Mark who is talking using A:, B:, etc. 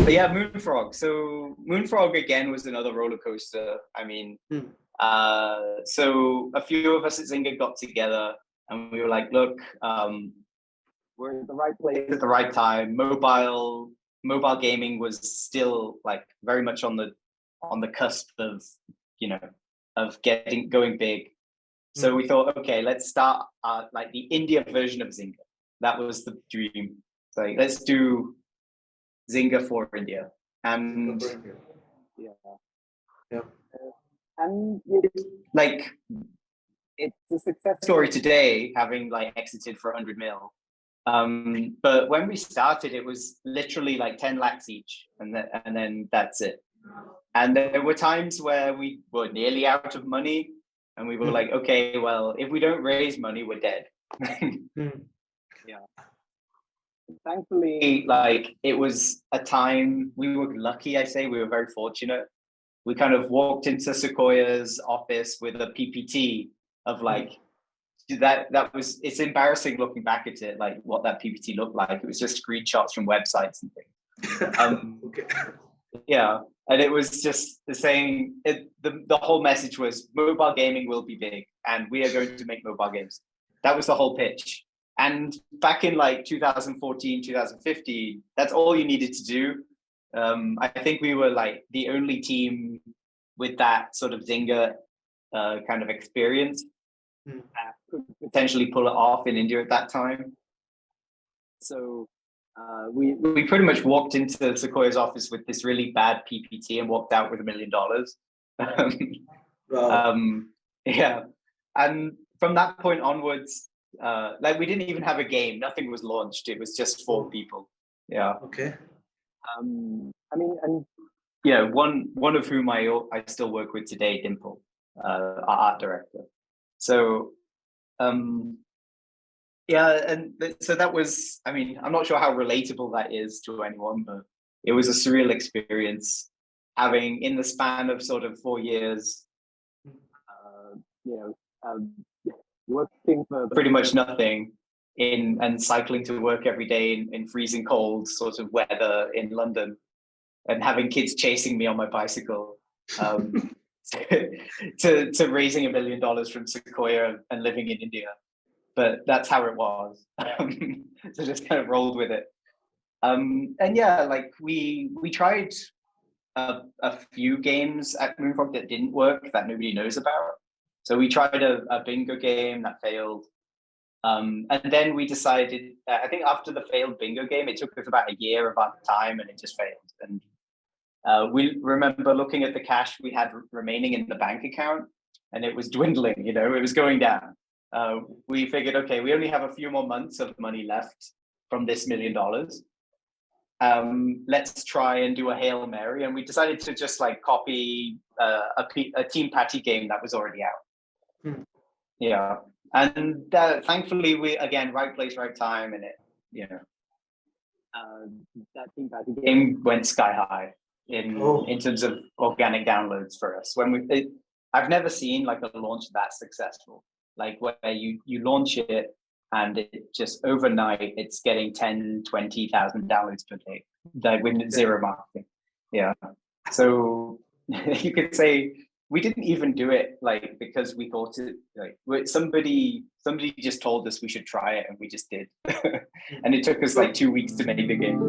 A: But yeah, Moonfrog. So Moonfrog again was another roller coaster. I mean,
B: Hmm.
A: so a few of us at Zynga got together and we were like, look, we're in the right place at the right time. Mobile gaming was still like very much on the cusp of, you know, of going big. So we thought, okay, let's start like the India version of Zynga. That was the dream. Like, let's do Zynga for India. And yeah,
B: Yeah.
A: and it's like it's a success story today, having like exited for 100 mil. But when we started, it was literally like 10 lakhs each, and then that's it. And there were times where we were nearly out of money, and we were like, okay, well, if we don't raise money, we're dead. Yeah. Thankfully, like it was a time we were lucky. I say we were very fortunate. We kind of walked into Sequoia's office with a PPT of like that was, it's embarrassing looking back at it, like what that PPT looked like. It was just screenshots from websites and things.
B: Okay.
A: Yeah, and it was just saying the whole message was mobile gaming will be big, and we are going to make mobile games. That was the whole pitch. And back in like 2014, 2015, that's all you needed to do. I think we were like the only team with that sort of Zynga kind of experience that could potentially pull it off in India at that time. So we pretty much walked into Sequoia's office with this really bad PPT and walked out with $1 million.
B: Wow.
A: Yeah, and from that point onwards, like we didn't even have a game. Nothing was launched. It was just 4 people. Yeah.
B: Okay.
A: I mean, and yeah, one of whom I still work with today, Dimple, our art director. So yeah, and so that was, I mean, I'm not sure how relatable that is to anyone, but it was a surreal experience having in the span of sort of 4 years, you know, working for pretty much nothing and cycling to work every day in freezing cold sort of weather in London, and having kids chasing me on my bicycle, to raising $1 million from Sequoia and living in India. But that's how it was. So just kind of rolled with it. And yeah, like we tried a few games at Moonfrog that didn't work, that nobody knows about. So we tried a bingo game that failed. And then we decided, I think after the failed bingo game, it took us about a year of our time and it just failed. And we remember looking at the cash we had remaining in the bank account, and it was dwindling, you know, it was going down. We figured, okay, we only have a few more months of money left from this $1 million. Let's try and do a Hail Mary. And we decided to just like copy a Team Patty game that was already out. Yeah. And thankfully, we, again, right place, right time. And it, you know, that Team Patty game went sky high in terms of organic downloads for us. I've never seen like a launch that successful, like where you launch it and it just overnight it's getting 10, 20,000 downloads per day, like with zero marketing. Yeah. So you could say we didn't even do it like because we thought it, like somebody just told us we should try it and we just did. And it took us like 2 weeks to make the game.